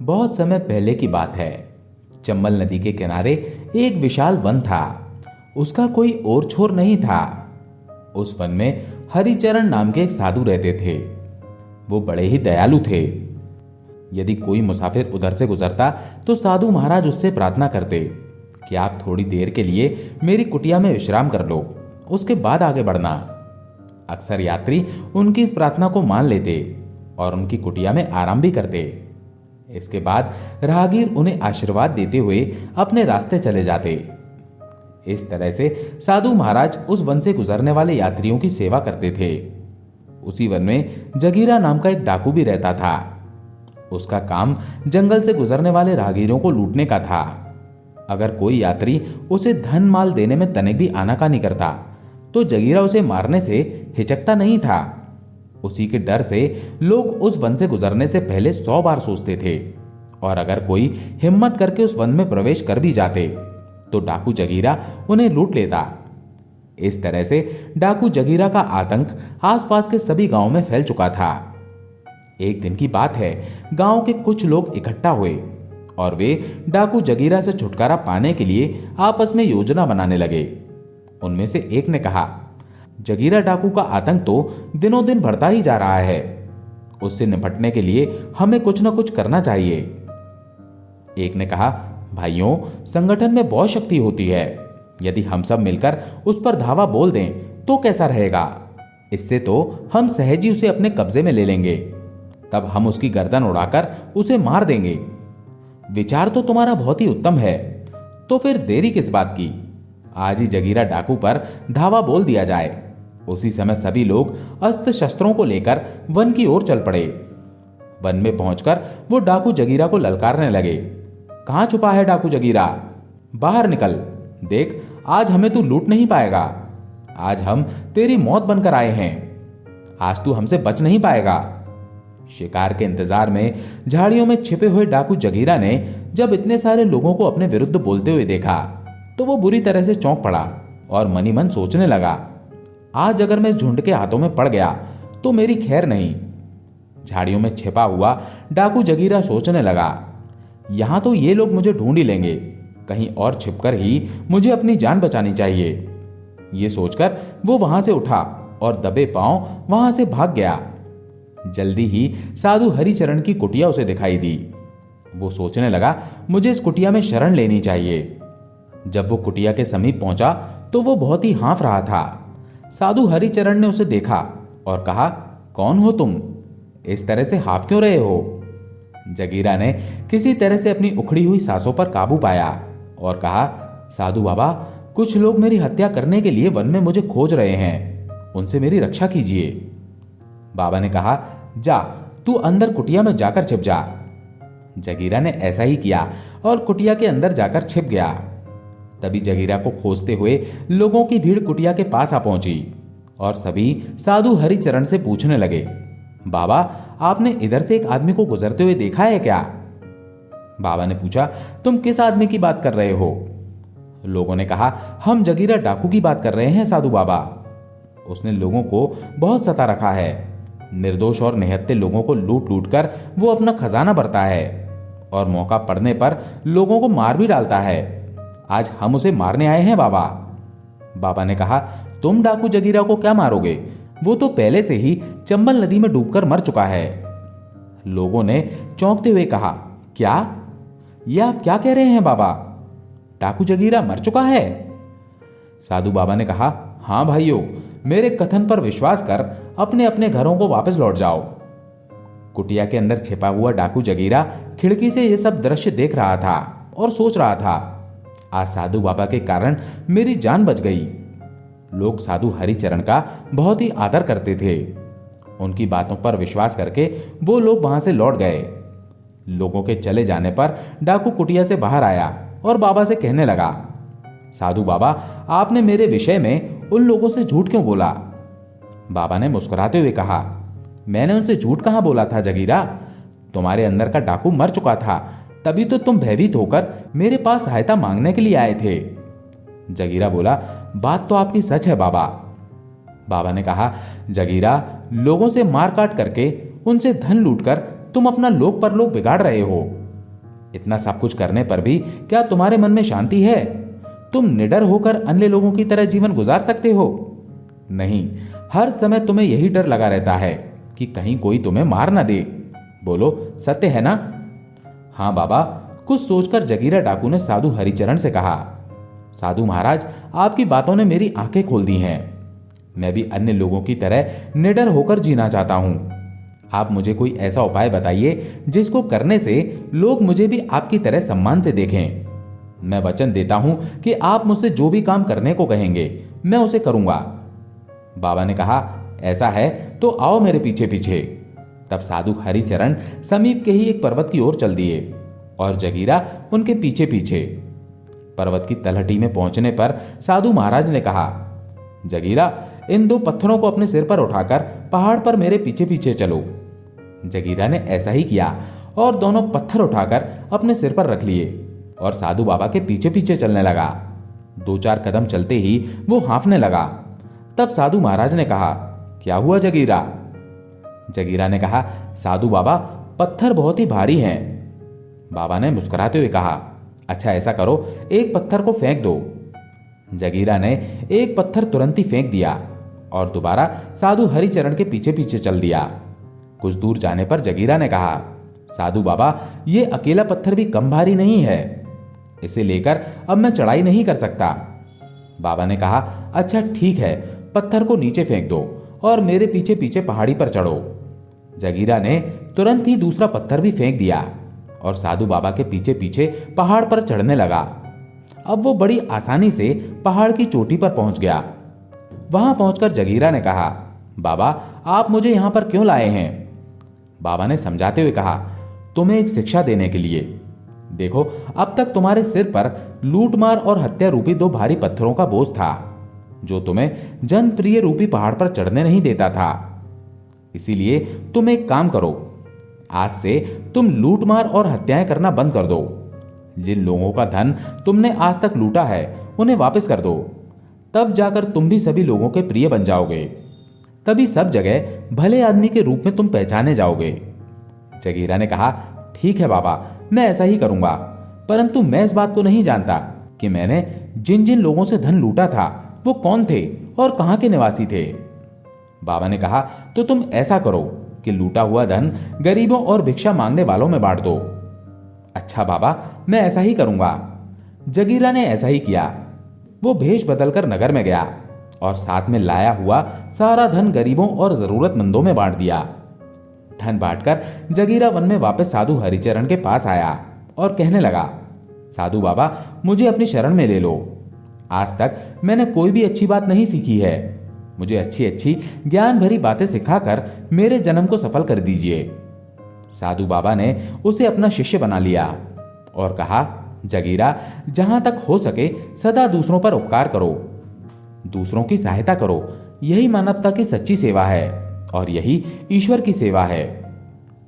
बहुत समय पहले की बात है। चंबल नदी के किनारे एक विशाल वन था। उसका कोई ओर छोर नहीं था। उस वन में हरिचरण नाम के एक साधु रहते थे। वो बड़े ही दयालु थे। यदि कोई मुसाफिर उधर से गुजरता तो साधु महाराज उससे प्रार्थना करते कि आप थोड़ी देर के लिए मेरी कुटिया में विश्राम कर लो, उसके बाद आगे बढ़ना। अक्सर यात्री उनकी इस प्रार्थना को मान लेते और उनकी कुटिया में आराम भी करते। इसके बाद राहगीर उन्हें आशीर्वाद देते हुए अपने रास्ते चले जाते। इस तरह से साधु महाराज उस वन से गुजरने वाले यात्रियों की सेवा करते थे। उसी वन में जगीरा नाम का एक डाकू भी रहता था। उसका काम जंगल से गुजरने वाले राहगीरों को लूटने का था। अगर कोई यात्री उसे धन माल देने में तनिक भी आनाकानी करता तो जगीरा उसे मारने से हिचकता नहीं था। उसी के डर से लोग उस वन से गुजरने से पहले 100 बार सोचते थे, और अगर कोई हिम्मत करके उस वन में प्रवेश कर भी जाते तो डाकू जगीरा उन्हें लूट लेता। इस तरह से डाकू जगीरा का आतंक आसपास के सभी गांवों में फैल चुका था। एक दिन की बात है, गांव के कुछ लोग इकट्ठा हुए और वे डाकू जगीरा से छुटकारा पाने के लिए आपस में योजना बनाने लगे। उनमें से एक ने कहा, जगीरा डाकू का आतंक तो दिनों दिन बढ़ता ही जा रहा है। उससे निपटने के लिए हमें कुछ न कुछ करना चाहिए। एक ने कहा, भाइयों, संगठन में बहुत शक्ति होती है। यदि हम सब मिलकर उस पर धावा बोल दें तो कैसा रहेगा? इससे तो हम सहज ही उसे अपने कब्जे में ले लेंगे। तब हम उसकी गर्दन उड़ाकर उसे मार देंगे। विचार तो तुम्हारा बहुत ही उत्तम है, तो फिर देरी किस बात की? आज ही जगीरा डाकू पर धावा बोल दिया जाए। उसी समय सभी लोग अस्त्र शस्त्रों को लेकर वन की ओर चल पड़े। वन में पहुंचकर वो डाकू जगीरा को ललकारने लगे। कहां छुपा है डाकू जगीरा? बाहर निकल, देख आज हमें तू लूट नहीं पाएगा। आज हम तेरी मौत बनकर आए हैं। आज तू हमसे बच नहीं पाएगा। शिकार के इंतजार में झाड़ियों में छिपे हुए डाकू जगीरा ने जब इतने सारे लोगों को अपने विरुद्ध बोलते हुए देखा तो वो बुरी तरह से चौंक पड़ा और मनी मन सोचने लगा, आज अगर मैं इस झुंड के हाथों में पड़ गया तो मेरी खैर नहीं। झाड़ियों में छिपा हुआ डाकू जगीरा सोचने लगा, यहां तो ये लोग मुझे ढूंढ ही लेंगे, कहीं और छिपकर ही मुझे अपनी जान बचानी चाहिए। ये सोचकर वो वहां से उठा और दबे पांव वहां से भाग गया। जल्दी ही साधु हरिचरण की कुटिया उसे दिखाई दी। वो सोचने लगा, मुझे इस कुटिया में शरण लेनी चाहिए। जब वो कुटिया के समीप पहुंचा तो वो बहुत ही हाँफ रहा था। साधु हरिचरण ने उसे देखा और कहा, कौन हो तुम? इस तरह से हाँफ क्यों रहे हो? जगीरा ने किसी तरह से अपनी उखड़ी हुई सांसों पर काबू पाया और कहा, साधु बाबा, कुछ लोग मेरी हत्या करने के लिए वन में मुझे खोज रहे हैं, उनसे मेरी रक्षा कीजिए। बाबा ने कहा, जा तू अंदर कुटिया में जाकर छिप जा। जगीरा ने ऐसा ही किया और कुटिया के अंदर जाकर छिप गया। तभी जगीरा को खोजते हुए लोगों की भीड़ कुटिया के पास आ पहुंची और सभी साधु हरिचरण से पूछने लगे, बाबा, आपने इधर से एक आदमी को गुजरते हुए देखा है क्या? बाबा ने पूछा, तुम किस आदमी की बात कर रहे हो? लोगों ने कहा, हम जगीरा डाकू की बात कर रहे हैं साधु बाबा। उसने लोगों को बहुत सता रखा है। निर्दोष और निहत्थे लोगों को लूट लूट कर वो अपना खजाना भरता है और मौका पड़ने पर लोगों को मार भी डालता है। आज हम उसे मारने आए हैं बाबा। बाबा ने कहा, तुम डाकू जगीरा को क्या मारोगे? वो तो पहले से ही चंबल नदी में डूबकर मर चुका है। लोगों ने चौंकते हुए कहा, क्या? यह आप क्या कह रहे हैं बाबा? डाकू जगीरा मर चुका है? साधु बाबा ने कहा, हां भाइयों, मेरे कथन पर विश्वास कर अपने अपने घरों को वापस लौट जाओ। कुटिया के अंदर छिपा हुआ डाकू जगीरा खिड़की से यह सब दृश्य देख रहा था और सोच रहा था, आज साधु बाबा के कारण मेरी जान बच गई। लोग साधु हरिचरण का बहुत ही आदर करते थे। उनकी बातों पर विश्वास करके वो लोग वहां से लौट गए। लोगों के चले जाने पर डाकू कुटिया से बाहर आया और बाबा से कहने लगा, साधु बाबा, आपने मेरे विषय में उन लोगों से झूठ क्यों बोला? बाबा ने मुस्कुराते हुए कहा, मैंने उनसे झूठ कहां बोला था जगीरा? तुम्हारे अंदर का डाकू मर चुका था, तभी तो तुम भयभीत होकर मेरे पास सहायता मांगने के लिए आए थे। जगीरा बोला, बात तो आपकी सच है बाबा। बाबा ने कहा, जगीरा, लोगों से मार काट करके उनसे धन लूटकर तुम अपना लोक परलोक बिगाड़ रहे हो। इतना सब कुछ करने पर भी क्या तुम्हारे मन में शांति है? तुम निडर होकर अन्य लोगों की तरह जीवन गुजार सकते हो? नहीं, हर समय तुम्हें यही डर लगा रहता है कि कहीं कोई तुम्हें मार ना दे। बोलो, सत्य है ना? हाँ बाबा, कुछ सोचकर जगीरा डाकू ने साधु हरिचरण से कहा, साधु महाराज, आपकी बातों ने मेरी आंखें खोल दी हैं। मैं भी अन्य लोगों की तरह निडर होकर जीना चाहता हूं। आप मुझे कोई ऐसा उपाय बताइए जिसको करने से लोग मुझे भी आपकी तरह सम्मान से देखें। मैं वचन देता हूं कि आप मुझसे जो भी काम करने को कहेंगे मैं उसे करूंगा। बाबा ने कहा, ऐसा है तो आओ मेरे पीछे पीछे। तब साधु हरिचरण समीप के ही एक पर्वत की ओर चल दिए और जगीरा उनके पीछे पीछे। पर्वत की तलहटी में पहुंचने पर साधु महाराज ने कहा, जगीरा, इन 2 पत्थरों को अपने सिर पर उठाकर पहाड़ पर मेरे पीछे पीछे चलो। जगीरा ने ऐसा ही किया और दोनों पत्थर उठाकर अपने सिर पर रख लिए और साधु बाबा के पीछे पीछे चलने लगा। 2-4 कदम चलते ही वो हांफने लगा। तब साधु महाराज ने कहा, क्या हुआ जगीरा? जगीरा ने कहा, साधु बाबा, पत्थर बहुत ही भारी हैं। बाबा ने मुस्कुराते हुए कहा, अच्छा ऐसा करो, एक पत्थर को फेंक दो। जगीरा ने एक पत्थर तुरंत ही फेंक दिया और दोबारा साधु हरिचरण के पीछे पीछे चल दिया। कुछ दूर जाने पर जगीरा ने कहा, साधु बाबा, ये अकेला पत्थर भी कम भारी नहीं है, इसे लेकर अब मैं चढ़ाई नहीं कर सकता। बाबा ने कहा, अच्छा ठीक है, पत्थर को नीचे फेंक दो और मेरे पीछे पीछे पहाड़ी पर चढ़ो। जगीरा ने तुरंत ही दूसरा पत्थर भी फेंक दिया और साधु बाबा के पीछे पीछे पहाड़ पर चढ़ने लगा। अब वो बड़ी आसानी से पहाड़ की चोटी पर पहुंच गया। वहां पहुंचकर जगीरा ने कहा, बाबा, आप मुझे यहां पर क्यों लाए हैं? बाबा ने समझाते हुए कहा, तुम्हें एक शिक्षा देने के लिए। देखो, अब तक तुम्हारे सिर पर लूटमार और हत्या रूपी 2 भारी पत्थरों का बोझ था जो तुम्हें जनप्रिय रूपी पहाड़ पर चढ़ने नहीं देता था। इसीलिए तुम एक काम करो, आज से तुम लूटमार और हत्याएं करना बंद कर दो। जिन लोगों का धन तुमने आज तक लूटा है उन्हें वापस कर दो। तब जाकर तुम भी सभी लोगों के प्रिय बन जाओगे। तभी सब जगह भले आदमी के रूप में तुम पहचाने जाओगे। जगीरा ने कहा, ठीक है बाबा, मैं ऐसा ही करूंगा, परंतु मैं इस बात को नहीं जानता कि मैंने जिन जिन लोगों से धन लूटा था वो कौन थे और कहां के निवासी थे। बाबा ने कहा, तो तुम ऐसा करो कि लूटा हुआ धन गरीबों और भिक्षा मांगने वालों में बांट दो। अच्छा बाबा, मैं ऐसा ही करूंगा। जगीरा ने ऐसा ही किया। वो भेष बदलकर नगर में गया और साथ में लाया हुआ सारा धन गरीबों और जरूरतमंदों में बांट दिया। धन बांटकर जगीरा वन में वापस साधु हरिचरण के पास आया और कहने लगा, साधु बाबा, मुझे अपनी शरण में ले लो। आज तक मैंने कोई भी अच्छी बात नहीं सीखी है। मुझे अच्छी अच्छी ज्ञान भरी बातें सिखाकर मेरे जन्म को सफल कर दीजिए। साधु बाबा ने उसे अपना शिष्य बना लिया और कहा, जगीरा, जहां तक हो सके सदा दूसरों पर उपकार करो, दूसरों की सहायता करो। यही मानवता की सच्ची सेवा है और यही ईश्वर की सेवा है।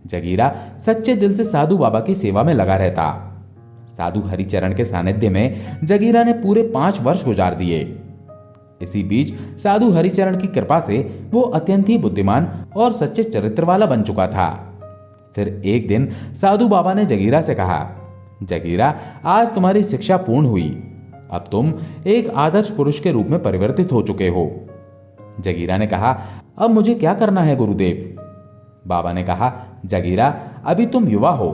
जगीरा सच्चे दिल से साधु बाबा की सेवा में लगा रहता। साधु हरिचरण के सानिध्य में जगीरा ने पूरे 5 वर्ष गुजार दिए। इसी बीच साधु हरिचरण की कृपा से वो अत्यंत ही बुद्धिमान और सच्चे चरित्र वाला बन चुका था। फिर एक दिन साधु बाबा ने जगीरा से कहा, जगीरा, आज तुम्हारी शिक्षा पूर्ण हुई। अब तुम एक आदर्श पुरुष के रूप में परिवर्तित हो चुके हो। जगीरा ने कहा, अब मुझे क्या करना है गुरुदेव? बाबा ने कहा, जगीरा, अभी तुम युवा हो,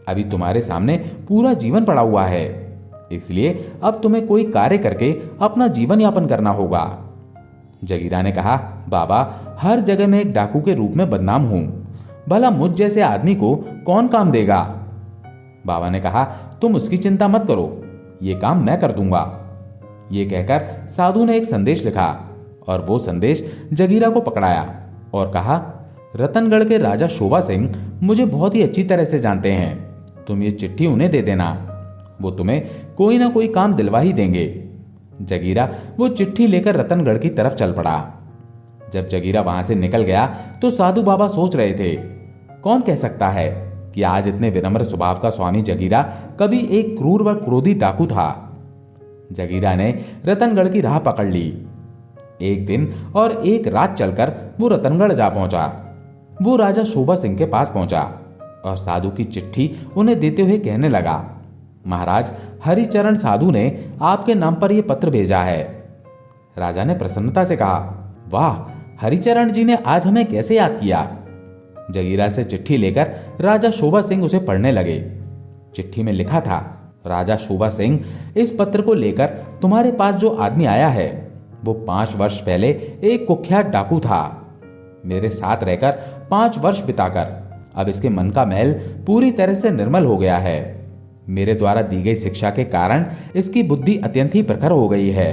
अभी तुम्हारे सामने पूरा जीवन पड़ा हुआ है, इसलिए अब तुम्हें कोई कार्य करके अपना जीवन यापन करना होगा। जगीरा ने कहा, बाबा, हर जगह मैं एक डाकू के रूप में बदनाम हूं, भला मुझ जैसे आदमी को कौन काम देगा? बाबा ने कहा, तुम उसकी चिंता मत करो, ये काम मैं कर दूंगा। ये कहकर साधु ने एक संदेश लिखा और वो संदेश जगीरा को पकड़ाया और कहा, रतनगढ़ के राजा शोभा सिंह मुझे बहुत ही अच्छी तरह से जानते हैं। तुम ये चिट्ठी उन्हें दे देना, वो तुम्हें कोई ना कोई काम दिलवा ही देंगे। जगीरा वो चिट्ठी लेकर रतनगढ़ की तरफ चल पड़ा। जब जगीरा वहां से निकल गया तो साधु बाबा सोच रहे थे, कौन कह सकता है कि आज इतने विनम्र स्वभाव का स्वामी जगीरा कभी एक क्रूर व क्रोधी डाकू था। जगीरा ने रतनगढ़ की राह पकड़ ली। एक दिन और एक रात चलकर वो रतनगढ़ जा पहुंचा। वो राजा शोभा सिंह के पास पहुंचा और साधु की चिट्ठी उन्हें देते हुए कहने लगा, महाराज, हरिचरण साधु ने आपके नाम पर यह पत्र भेजा है। राजा ने प्रसन्नता से कहा, वाह, हरिचरण जी ने आज हमें कैसे याद किया। जगीरा से चिट्ठी लेकर राजा शोभा सिंह उसे पढ़ने लगे। चिट्ठी में लिखा था, राजा शोभा सिंह, इस पत्र को लेकर तुम्हारे पास जो आदमी आया है वो 5 वर्ष पहले एक कुख्यात डाकू था। मेरे साथ रहकर 5 वर्ष बिताकर अब इसके मन का मैल पूरी तरह से निर्मल हो गया है। मेरे द्वारा दी गई शिक्षा के कारण इसकी बुद्धि अत्यंत ही प्रखर हो गई है।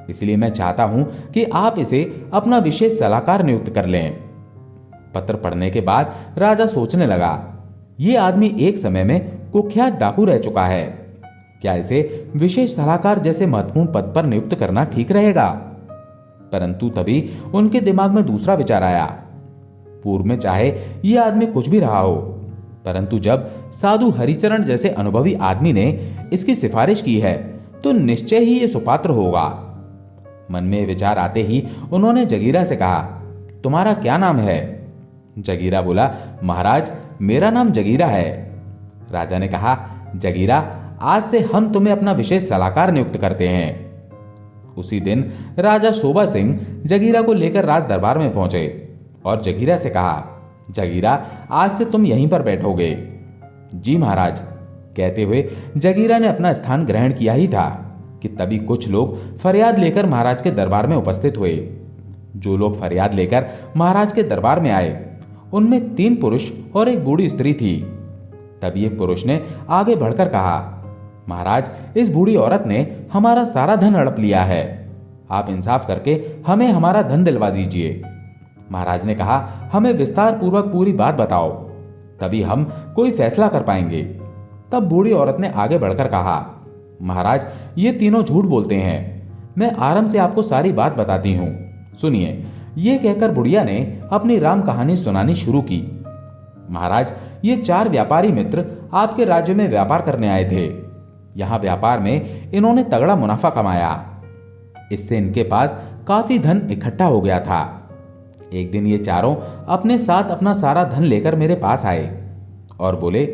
इसलिए मैं चाहता हूं कि आप इसे अपना विशेष सलाहकार नियुक्त कर लें। पत्र पढ़ने के बाद राजा सोचने लगा, ये आदमी एक समय में कुख्यात डाकू रह चुका है, क्या इसे विशेष सलाहकार जैसे महत्वपूर्ण पद पर नियुक्त करना ठीक रहेगा। परंतु तभी उनके दिमाग में दूसरा विचार आया। पूर्व में चाहे यह आदमी कुछ भी रहा हो, परंतु जब साधु हरिचरण जैसे अनुभवी आदमी ने इसकी सिफारिश की है तो निश्चय ही यह सुपात्र होगा। मन में विचार आते ही उन्होंने जगीरा से कहा, तुम्हारा क्या नाम है। जगीरा बोला, महाराज, मेरा नाम जगीरा है। राजा ने कहा, जगीरा, आज से हम तुम्हें अपना विशेष सलाहकार नियुक्त करते हैं। उसी दिन राजा शोभा सिंह जगीरा को लेकर राज दरबार में पहुंचे और जगीरा से कहा, जगीरा, आज से तुम यहीं पर बैठोगे। जी महाराज, कहते हुए जगीरा ने अपना स्थान ग्रहण किया ही था कि तभी कुछ लोग फरियाद लेकर महाराज के दरबार में उपस्थित हुए। जो लोग फरियाद लेकर महाराज के दरबार में आए उनमें 3 पुरुष और एक बूढ़ी स्त्री थी। तभी एक पुरुष ने आगे बढ़कर कहा, महाराज, इस बूढ़ी औरत ने हमारा सारा धन हड़प लिया है। आप इंसाफ करके हमें हमारा धन दिलवा दीजिए। महाराज ने कहा, हमें विस्तार पूर्वक पूरी बात बताओ, तभी हम कोई फैसला कर पाएंगे। तब बूढ़ी औरत ने आगे बढ़कर कहा, महाराज, ये तीनों झूठ बोलते हैं। मैं आराम से आपको सारी बात बताती हूं, सुनिए। ये कहकर बुढ़िया ने अपनी राम कहानी सुनानी शुरू की। महाराज, ये 4 व्यापारी मित्र आपके राज्य में व्यापार करने आए थे। यहां व्यापार में इन्होंने तगड़ा मुनाफा कमाया। इससे इनके पास काफी धन इकट्ठा हो गया था। एक दिन ये चारों अपने साथ अपना सारा धन लेकर मेरे पास आए और बोले,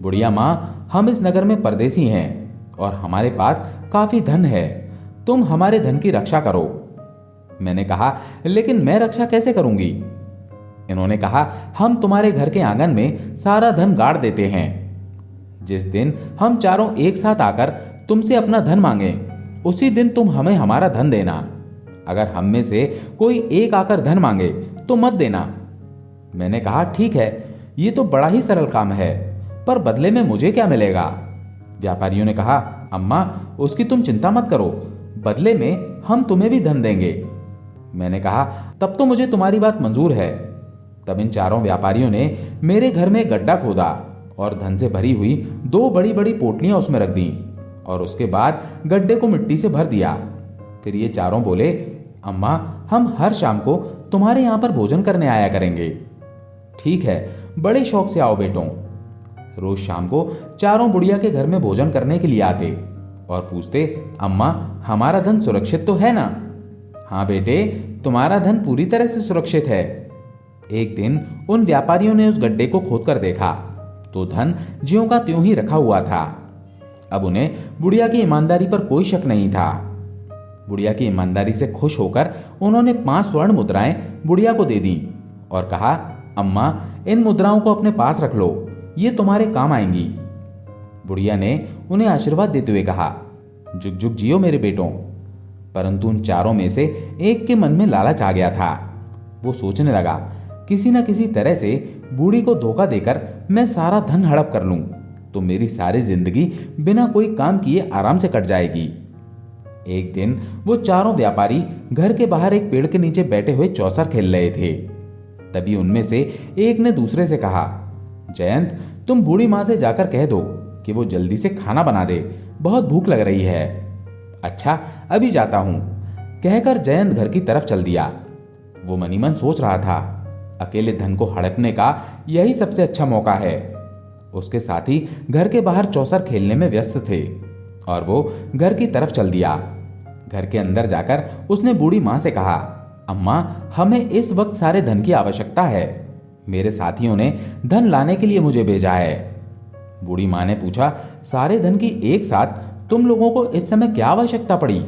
बुढ़िया माँ, हम इस नगर में परदेसी हैं और हमारे पास काफी धन है, तुम हमारे धन की रक्षा करो। मैंने कहा, लेकिन मैं रक्षा कैसे करूंगी। इन्होंने कहा, हम तुम्हारे घर के आंगन में सारा धन गाड़ देते हैं। जिस दिन हम चारों एक साथ आकर तुमसे अपना धन मांगे, उसी दिन तुम हमें हमारा धन देना। अगर हम में से कोई एक आकर धन मांगे तो मत देना। मैंने कहा, ठीक है, ये तो बड़ा ही सरल काम है, पर बदले में मुझे क्या मिलेगा। व्यापारियों ने कहा, अम्मा, उसकी तुम चिंता मत करो, बदले में हम तुम्हें भी धन देंगे। मैंने कहा, तब तो मुझे तुम्हारी बात मंजूर है। तब इन चारों व्यापारियों ने मेरे घर में गड्ढा खोदा और धन से भरी हुई 2 बड़ी बड़ी पोटलियां उसमें रख दी और उसके बाद गड्ढे को मिट्टी से भर दिया। फिर ये चारों बोले, अम्मा, हम हर शाम को तुम्हारे यहां पर भोजन करने आया करेंगे। ठीक है, बड़े शौक से आओ बेटों। रोज शाम को चारों बुढ़िया के घर में भोजन करने के लिए आते और पूछते, अम्मा, हमारा धन सुरक्षित तो है ना। हाँ बेटे, तुम्हारा धन पूरी तरह से सुरक्षित है। एक दिन उन व्यापारियों ने उस गड्ढे को खोदकर देखा तो धन ज्यों का त्यों ही रखा हुआ था। अब उन्हें बुढ़िया की ईमानदारी पर कोई शक नहीं था। बुढ़िया की ईमानदारी से खुश होकर उन्होंने 5 स्वर्ण मुद्राएं बुढ़िया को दे दी और कहा, अम्मा, इन मुद्राओं को अपने पास रख लो, ये तुम्हारे काम आएंगी। बुढ़िया ने उन्हें आशीर्वाद देते हुए कहा, जुग जुग जियो मेरे बेटों। परंतु उन चारों में से एक के मन में लालच आ गया था। वो सोचने लगा, किसी न किसी तरह से बूढ़ी को धोखा देकर मैं सारा धन हड़प कर लूं तो मेरी सारी जिंदगी बिना कोई काम किए आराम से कट जाएगी। एक दिन वो चारों व्यापारी घर के बाहर एक पेड़ के नीचे बैठे हुए चौसर खेल रहे थे। तभी उनमें से एक ने दूसरे से कहा, जयंत, तुम बूढ़ी माँ से जाकर कह दो कि वो जल्दी से खाना बना दे, बहुत भूख लग रही है। अच्छा, अभी जाता हूं, कहकर जयंत घर की तरफ चल दिया। वो मनी मन सोच रहा था, अकेले धन को हड़पने का यही सबसे अच्छा मौका है। उसके साथी घर के बाहर चौसर खेलने में व्यस्त थे और वो घर की तरफ चल दिया। घर के अंदर जाकर उसने बूढ़ी माँ से कहा, अम्मा, हमें इस वक्त सारे धन की आवश्यकता है। मेरे साथियों ने धन लाने के लिए मुझे भेजा है। बूढ़ी माँ ने पूछा, सारे धन की एक साथ तुम लोगों को इस समय क्या आवश्यकता पड़ी?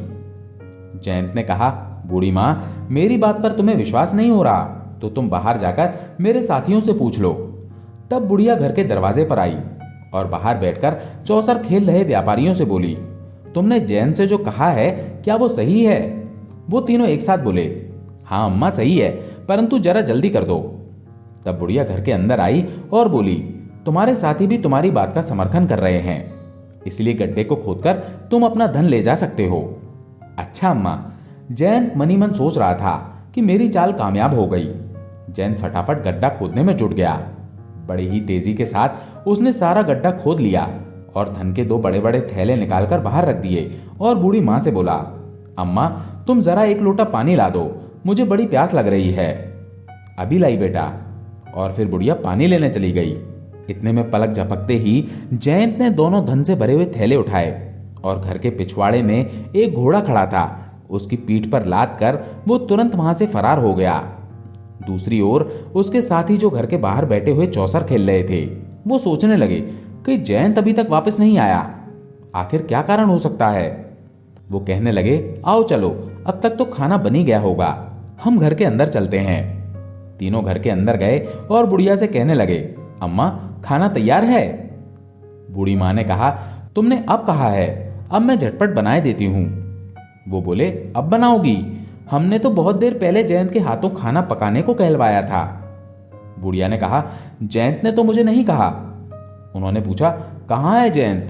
जयंत ने कहा, बूढ़ी माँ, मेरी बात पर तुम्हें विश्वास नहीं हो रहा तो तुम बाहर जाकर मेरे साथियों से पूछ लो। तब बुढ़िया घर के दरवाजे पर आई और बाहर बैठकर चौसर खेल रहे व्यापारियों से बोली, तुमने जयंत से जो कहा है क्या वो सही है? वो तीनों एक साथ बोले, हाँ अम्मा सही है, परंतु जरा जल्दी कर दो। तब बुढ़िया घर के अंदर आई और बोली, तुम्हारे साथी भी तुम्हारी बात का समर्थन कर रहे हैं, इसलिए गड्ढे को खोदकर तुम अपना धन ले जा सकते हो। अच्छा अम्मा। जयंत मनी मन सोच रहा था कि मेरी चाल कामयाब हो गई। जयंत फटाफट गड्ढा खोदने में जुट गया। बड़ी ही तेजी के साथ उसने सारा गड्ढा खोद लिया और धन के 2 बड़े बड़े थैले निकालकर बाहर रख दिए और बूढ़ी माँ से बोला, अम्मा तुम जरा 1 लोटा पानी ला दो, मुझे बड़ी प्यास लग रही है। अभी लाई बेटा। और फिर बुढ़िया पानी लेने चली गई। इतने में पलक झपकते ही जयंत ने दोनों धन से भरे हुए थैले उठाए और घर के पिछवाड़े में एक घोड़ा खड़ा था, उसकी पीठ पर लाद कर वो तुरंत वहां से फरार हो गया। दूसरी ओर उसके साथी जो घर के बाहर बैठे हुए चौसर खेल रहे थे, वो सोचने लगे कि जयंत अभी तक वापस नहीं आया, आखिर क्या कारण हो सकता है। वो कहने लगे, आओ चलो, अब तक तो खाना बन ही गया होगा, हम घर के अंदर चलते हैं। तीनों घर के अंदर गए और बुढ़िया से कहने लगे, अम्मा खाना तैयार है? बूढ़ी माँ ने कहा, तुमने अब कहा है, अब मैं झटपट बनाए देती हूँ। वो बोले, अब बनाओगी? हमने तो बहुत देर पहले जयंत के हाथों खाना पकाने को कहलवाया था। बुढ़िया ने कहा, जयंत ने तो मुझे नहीं कहा। उन्होंने पूछा, कहाँ है जयंत?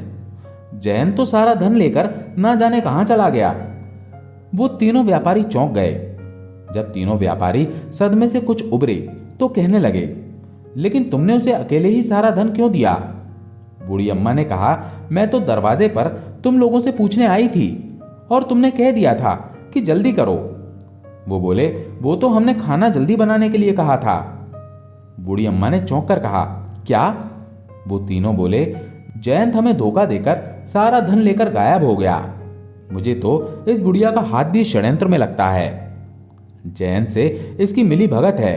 जयंत तो सारा धन लेकर ना जाने कहाँ चला गया। वो तीनों व्यापारी चौंक गए। जब तीनों व्यापारी सदमे से कुछ उबरे तो कहने लगे, लेकिन तुमने उसे अकेले ही सारा धन क्यों दिया? बूढ़ी अम्मा ने कहा, मैं तो दरवाजे पर तुम लोगों से पूछने आई थी और तुमने कह दिया था कि जल्दी करो। वो बोले, वो तो हमने खाना जल्दी बनाने के लिए कहा था। बूढ़ी अम्मा ने चौंक कर कहा, क्या? वो तीनों बोले, जयंत हमें धोखा देकर सारा धन लेकर गायब हो गया। मुझे तो इस बुढ़िया का हाथ भी षड्यंत्र में लगता है। जयंत से इसकी मिली भगत है।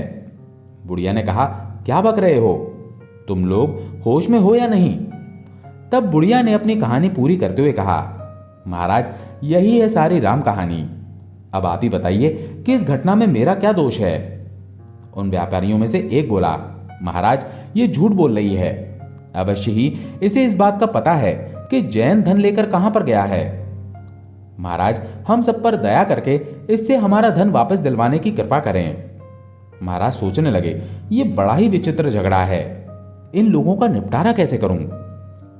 बुढ़िया ने कहा, क्या बक रहे हो? तुम लोग होश में हो या नहीं? तब बुढ़िया ने अपनी कहानी पूरी करते हुए कहा, महाराज यही है सारी राम कहानी। अब आप ही बताइए कि इस घटना में मेरा क्या दोष है? उन व्यापारियों में से एक बोला, महाराज ये झूठ बोल रही है, अवश्य ही इसे इस बात का पता है कि जयंत धन लेकर कहां पर गया है। महाराज हम सब पर दया करके इससे हमारा धन वापस दिलवाने की कृपा करें। महाराज सोचने लगे, ये बड़ा ही विचित्र झगड़ा है, इन लोगों का निपटारा कैसे करूं?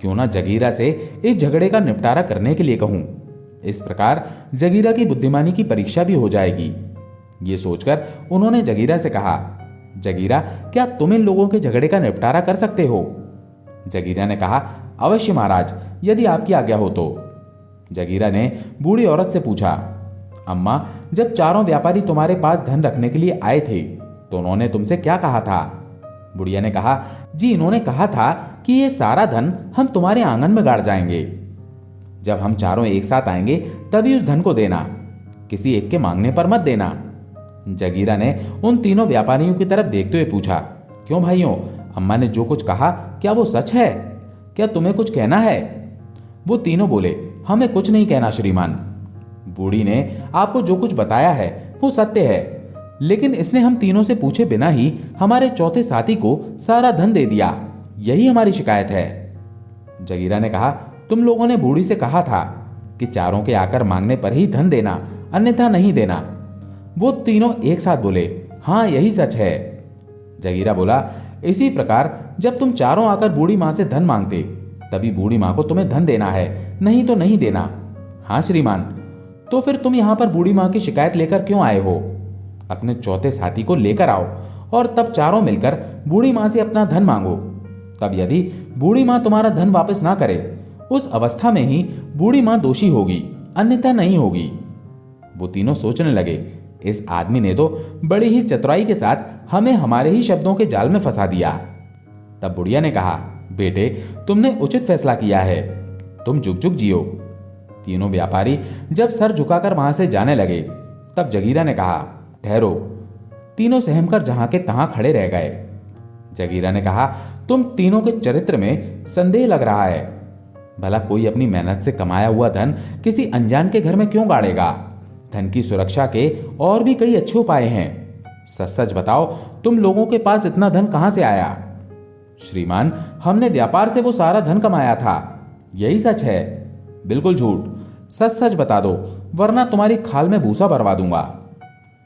क्यों ना जगीरा से इस झगड़े का निपटारा करने के लिए कहूं, इस प्रकार जगीरा की बुद्धिमानी की परीक्षा भी हो जाएगी। ये सोचकर उन्होंने जगीरा से कहा, जगीरा क्या तुम इन लोगों के झगड़े का निपटारा कर सकते हो? जगीरा ने कहा, अवश्य महाराज, यदि आपकी आज्ञा हो तो। जगीरा ने बूढ़ी औरत से पूछा, अम्मा जब चारों व्यापारी तुम्हारे पास धन रखने के लिए आए थे तो उन्होंने तुमसे क्या कहा था? बुढ़िया ने कहा, जी इन्होंने कहा था कि ये सारा धन हम तुम्हारे आंगन में गाड़ जाएंगे। जब हम चारों एक साथ आएंगे तभी उस धन को देना, किसी एक के मांगने पर मत देना। जगीरा ने उन तीनों व्यापारियों की तरफ देखते हुए पूछा, क्यों भाइयों, अम्मा ने जो कुछ कहा क्या वो सच है? क्या तुम्हें कुछ कहना है? वो तीनों बोले, हमें कुछ नहीं कहना श्रीमान। बूढ़ी ने आपको जो कुछ बताया है वो सत्य है, लेकिन इसने हम तीनों से पूछे बिना ही हमारे चौथे साथी को सारा धन दे दिया, यही हमारी शिकायत है। जगीरा ने कहा, तुम लोगों ने बूढ़ी से कहा था कि चारों के आकर मांगने पर ही धन देना, अन्यथा नहीं देना। वो तीनों एक साथ बोले, हाँ यही सच है। जगीरा बोला, इसी प्रकार जब तुम चारों आकर बूढ़ी माँ से धन मांगते तभी बूढ़ी माँ को तुम्हें धन देना है, नहीं तो नहीं देना। हाँ श्रीमान, तो फिर तुम यहाँ पर बूढ़ी माँ की शिकायत लेकर क्यों आए हो? अपने चौथे साथी को लेकर आओ और तब चारों मिलकर बूढ़ी माँ से अपना धन मांगो। तब यदि बूढ़ी माँ तुम्हारा धन वापस ना करे, उस अवस्था में ही बूढ़ी माँ दोषी होगी, अन्यथा नहीं होगी। वो तीनों सोचने लगे, इस आदमी ने तो बड़ी ही चतुराई के साथ हमें हमारे ही शब्दों के जाल में फंसा दिया। तब बुढ़िया ने कहा, बेटे तुमने उचित फैसला किया है, तुम जुग जुग जियो। तीनों व्यापारी जब सर झुकाकर वहां से जाने लगे तब जगीरा ने कहा, ठहरो। तीनों सहमकर जहां के तहां खड़े रह गए जगीरा ने कहा, तुम तीनों के चरित्र में संदेह लग रहा है। भला कोई अपनी मेहनत से कमाया हुआ धन किसी अनजान के घर में क्यों गाड़ेगा? धन की सुरक्षा के और भी कई अच्छे उपाय हैं। सच सच बताओ, तुम लोगों के पास इतना धन कहां से आया? श्रीमान, हमने व्यापार से वो सारा धन कमाया था। यही सच है? बिल्कुल झूठ। सच सच बता दो, वरना तुम्हारी खाल में भूसा भरवा दूंगा।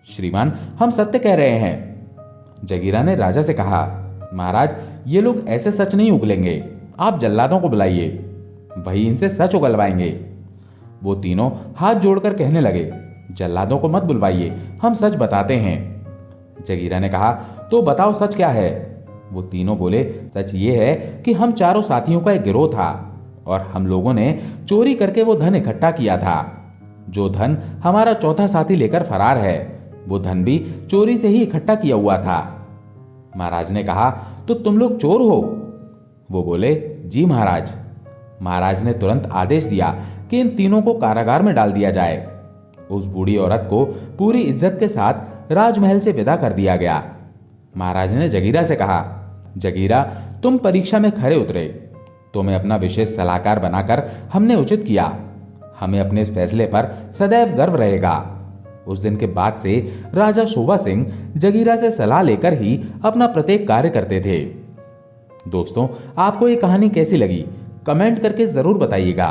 श्रीमान, हम सत्य कह रहे हैं। जगीरा ने राजा से कहा, महाराज, ये लोग ऐसे सच नहीं उगलेंगे। आप जल्लादों को बुलाइए, वही इनसे सच उगलवाएंगे। वो तीनों हाथ जोड़कर कहने लगे, जल्लादों को मत बुलवाइए, हम सच बताते हैं। जगीरा ने कहा, तो बताओ सच क्या है? वो तीनों बोले, सच ये है कि हम चारों साथियों का एक गिरोह था और हम लोगों ने चोरी करके वो धन इकट्ठा किया था। जो धन हमारा चौथा साथी लेकर फरार है, वो धन भी चोरी से ही इकट्ठा किया हुआ था। महाराज ने कहा, तो तुम लोग चोर हो? वो बोले, जी महाराज। महाराज ने तुरंत आदेश दिया कि इन तीनों को कारागार में डाल दिया जाए। उस बूढ़ी औरत को पूरी इज्जत के साथ राजमहल से विदा कर दिया गया। महाराज ने जगीरा से कहा, जगीरा, तुम परीक्षा में खरे उतरे। तुम्हें अपना विशेष सलाहकार बनाकर हमने उचित किया। हमें अपने इस फैसले पर सदैव गर्व रहेगा। उस दिन के बाद से राजा शोभा सिंह जगीरा से सलाह लेकर ही अपना प्रत्येक कार्य करते थे। दोस्तों, आपको ये कहानी कैसी लगी कमेंट करके जरूर बताइएगा।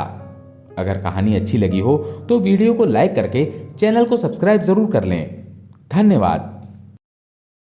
अगर कहानी अच्छी लगी हो तो वीडियो को लाइक करके चैनल को सब्सक्राइब जरूर कर लें। धन्यवाद।